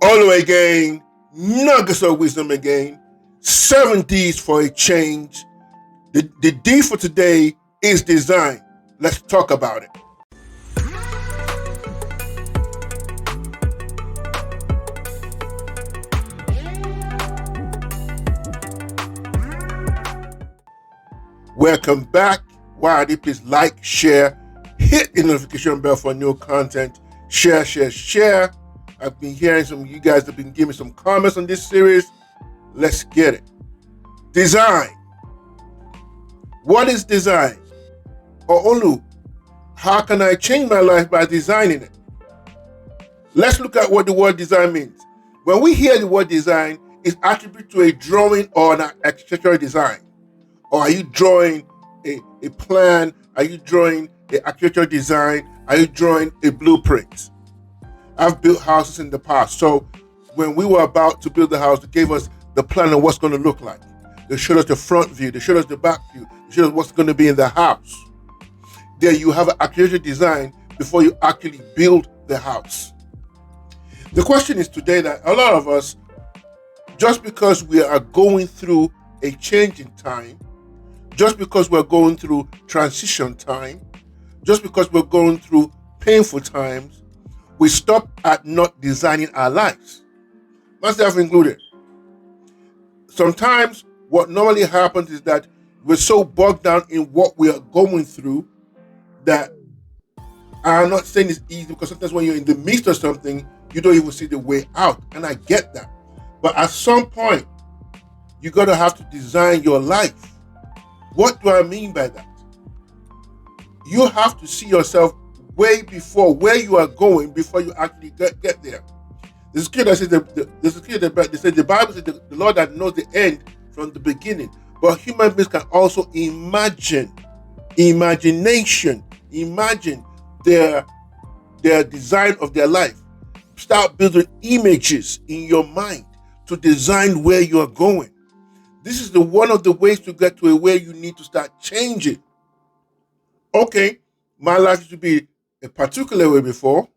All the way again, nuggets of wisdom again, 7 Ds for a change. The D for today is design. Let's talk about it. Welcome back. Wadi, please like, share, hit the notification bell for new content. Share. I've been hearing some of you guys have been giving some comments on this series. Let's get it. Design. What is design? Or Olu, how can I change my life by designing it? Let's look at what the word design means. When we hear the word design, it's attributed to a drawing or an architectural design. Or are you drawing a plan? Are you drawing an architectural design? Are you drawing a blueprint? I've built houses in the past. So when we were about to build the house, they gave us the plan of what's going to look like. They showed us the front view. They showed us the back view. They showed us what's going to be in the house. There you have an architectural design before you actually build the house. The question is today that a lot of us, just because we are going through a change in time, just because we're going through transition time, just because we're going through painful times, we stop at not designing our lives, myself included. Sometimes what normally happens is that we're so bogged down in what we are going through that I'm not saying it's easy, because sometimes when you're in the midst of something, you don't even see the way out, and I get that. But at some point, you got to have to design your life. What do I mean by that? You have to see yourself way before where you are going before you actually get there. The scripture says the Bible says the Lord that knows the end from the beginning. But human beings can also imagine their design of their life. Start building images in your mind to design where you are going. This is one of the ways to get to where you need to start changing. Okay, my life used to be a particular way before.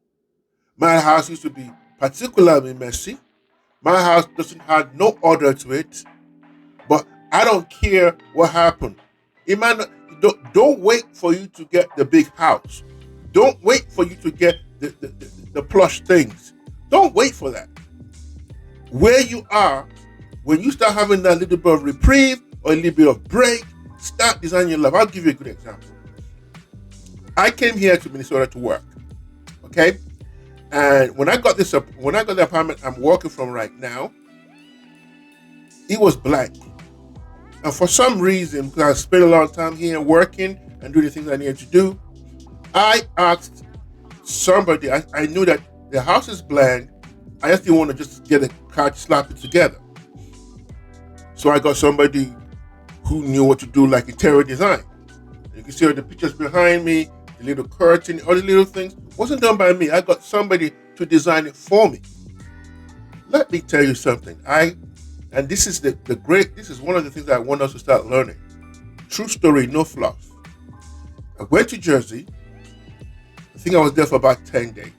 My house used to be particularly messy. My house doesn't have no order to it. But I don't care what happened. It might not, don't wait for you to get the big house. Don't wait for you to get the plush things. Don't wait for that. Where you are, when you start having that little bit of reprieve or a little bit of break, start designing your life. I'll give you a good example. I came here to Minnesota to work, okay? And when I got the apartment I'm working from right now, it was blank. And for some reason, because I spent a lot of time here working and doing the things I needed to do, I asked somebody, I knew that the house is blank. I just didn't want to just get a car to slap it together. So I got somebody who knew what to do, like interior design. You can see all the pictures behind me, the little curtain, all the little things. It wasn't done by me. I got somebody to design it for me. Let me tell you something. And this is this is one of the things that I want us to start learning. True story, no fluff. I went to Jersey. I think I was there for about 10 days.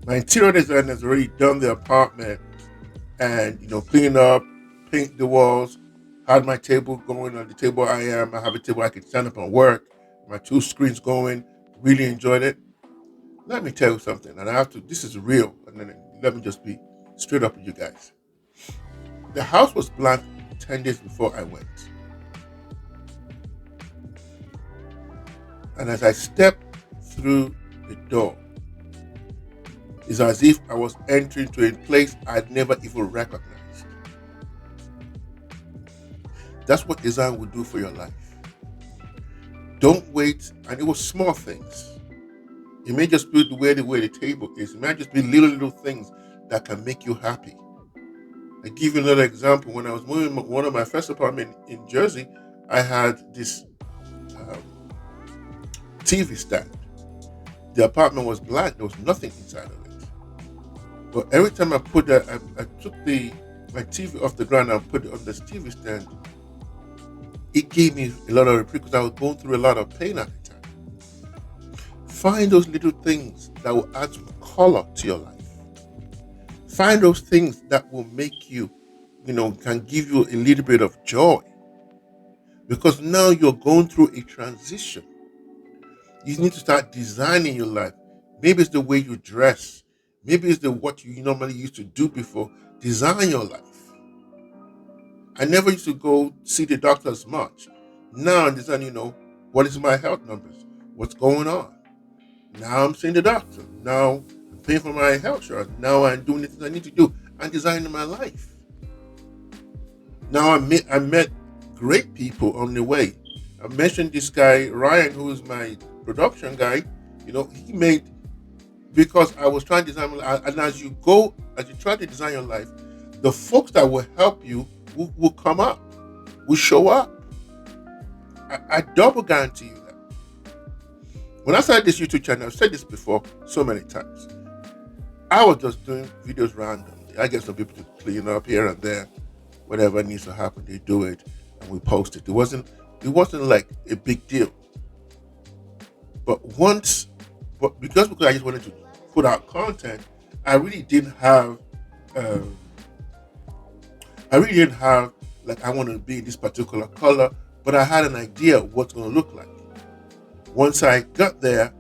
My interior designer has already done the apartment and, clean up, paint the walls, had my table going on the table I have a table I can stand up and work, my 2 screens going, really enjoyed it. Let me tell you something, and this is real, and then let me just be straight up with you guys. The house was blank 10 days before I went. And as I stepped through the door, it's as if I was entering to a place I'd never even recognized. That's what design will do for your life. Don't wait, and it was small things. It may just be the way the table is. It might just be little things that can make you happy. I give you another example. When I was moving one of my first apartments in Jersey, I had this TV stand. The apartment was blank. There was nothing inside of it. But every time I put that, I took my TV off the ground and put it on this TV stand. It gave me a lot of reprieve because I was going through a lot of pain at the time. Find those little things that will add some color to your life. Find those things that will make you, can give you a little bit of joy, because now you're going through a transition. You need to start designing your life. Maybe it's the way you dress. Maybe it's the what you normally used to do before. Design your life. I never used to go see the doctor as much. Now I'm designing, what is my health numbers? What's going on? Now I'm seeing the doctor. Now I'm paying for my health insurance. Now I'm doing the things I need to do. I'm designing my life. Now I met great people on the way. I mentioned this guy, Ryan, who is my production guy. He made, because I was trying to design my life. And as you try to design your life, the folks that will help you will come up, will show up. I double guarantee you that. When I started this YouTube channel, I've said this before so many times. I was just doing videos randomly. I get some people to clean up here and there. Whatever needs to happen, they do it, and we post it. It wasn't like a big deal. But because I just wanted to put out content, I really didn't have like, I want to be in this particular color, but I had an idea of what's going to look like. Once I got there,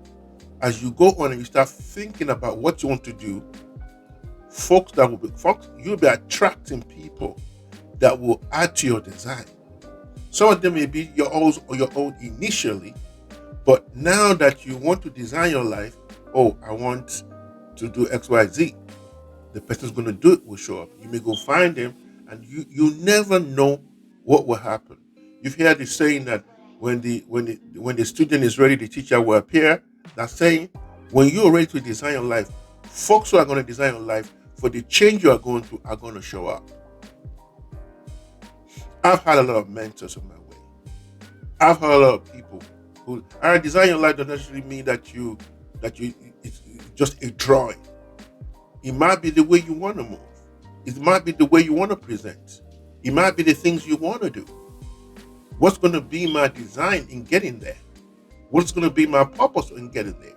as you go on and you start thinking about what you want to do, you'll be attracting people that will add to your design. Some of them may be your own initially, but now that you want to design your life, I want to do XYZ, the person's going to do it will show up. You may go find them, and you never know what will happen. You've heard the saying that when the student is ready, the teacher will appear. That saying, when you're ready to design your life, folks who are going to design your life for the change you are going through are going to show up. I've had a lot of mentors on my way. I've had a lot of people who design your life doesn't necessarily mean that you it's just a drawing. It might be the way you want to move. It might be the way you want to present. It might be the things you want to do. What's going to be my design in getting there? What's going to be my purpose in getting there?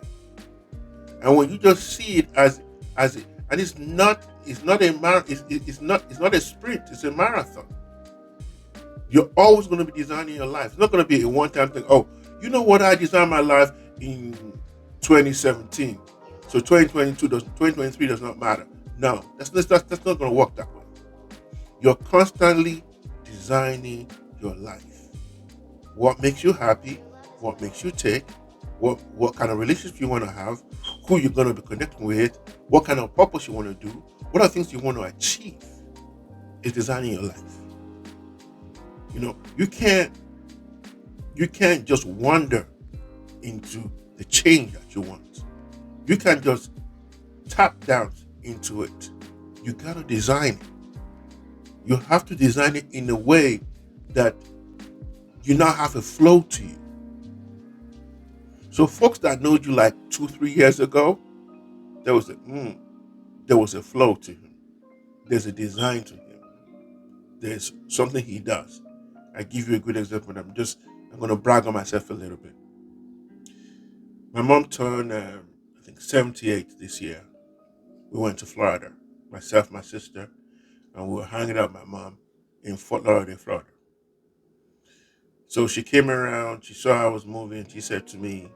And when you just see it as it, and it's not a sprint. It's a marathon. You're always going to be designing your life. It's not going to be a one-time thing. Oh, you know what? I designed my life in 2017, so 2023 does not matter. No, that's not going to work that way. You're constantly designing your life. What makes you happy? What makes you tick? What kind of relationship you want to have? Who you're going to be connecting with? What kind of purpose you want to do? What are things you want to achieve? Is designing your life. You can't just wander into the change that you want. You can't just tap down into it. You got to design it. You have to design it in a way that you now have a flow to you. So folks that know you like 2-3 years ago, there was a flow to him. There's a design to him. There's something he does. I give you a good example. I'm going to brag on myself a little bit. My mom turned, I think, 78 this year. We went to Florida, myself, my sister, and we were hanging out with my mom in Fort Lauderdale, Florida. So she came around, she saw I was moving, she said to me,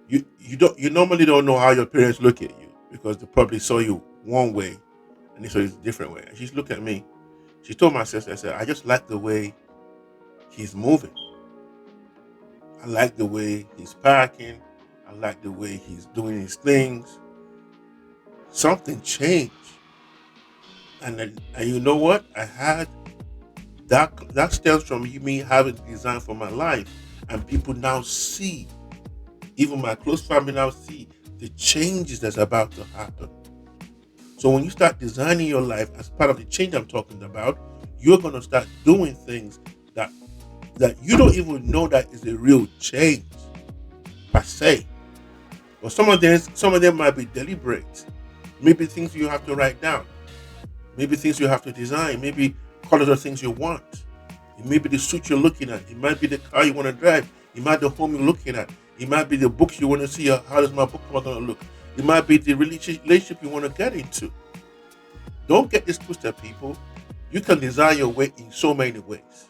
you normally don't know how your parents look at you, because they probably saw you one way and they saw you a different way. And she's looked at me. She told my sister, I said, I just like the way he's moving. I like the way he's parking. I like the way he's doing his things. Something changed. And you know what? I had that stems from me having design for my life. And people now see, even my close family now see the changes that's about to happen. So when you start designing your life as part of the change I'm talking about, you're going to start doing things that you don't even know that is a real change per se. But some of them might be deliberate. Maybe things you have to write down. Maybe things you have to design. Maybe colors of things you want. It may be the suit you're looking at. It might be the car you want to drive. It might be the home you're looking at. It might be the books you want to see. How does my book going to look? It might be the relationship you want to get into. Don't get this twisted, people. You can design your way in so many ways.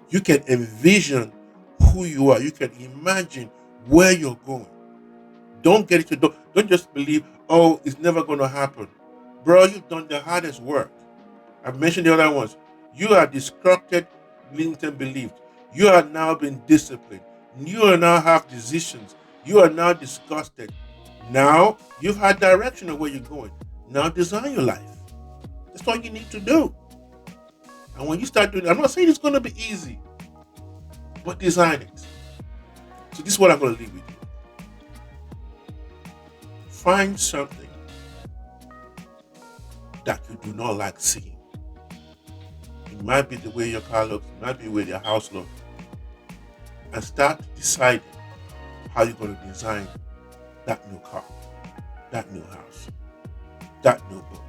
You can envision who you are. You can imagine where you're going. Don't get it to don't just believe, oh, it's never gonna happen. Bro, you've done the hardest work. I've mentioned the other ones. You are disrupted, limited believed. You are now being disciplined. You are now have decisions. You are now disgusted. Now you've had direction of where you're going. Now design your life. That's all you need to do. And when you start doing it, I'm not saying it's gonna be easy, but design it. So this is what I'm gonna leave with you. Find something that you do not like seeing. It might be the way your car looks, it might be the way your house looks. And start deciding how you're going to design that new car, that new house, that new book.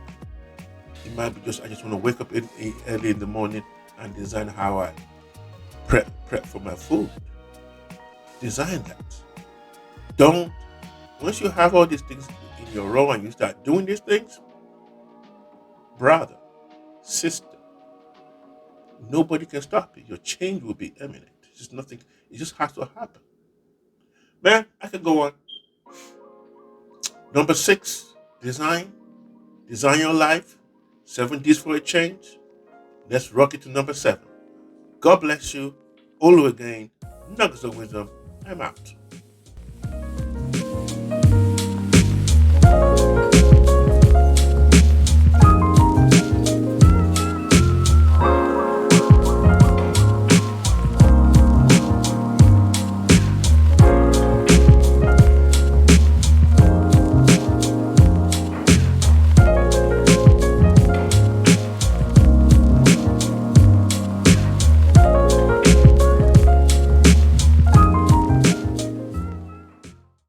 It might be just, I just want to wake up early in the morning and design how I prep for my food. Design that. Don't, once you have all these things in your row and you start doing these things, brother, sister, nobody can stop it. Your change will be imminent. It's just nothing, it just has to happen. Man, I could go on. Number 6, design. Design your life. 7 Ds for a change. Let's rock it to number 7. God bless you. Olu again. Nuggets of wisdom. I'm out.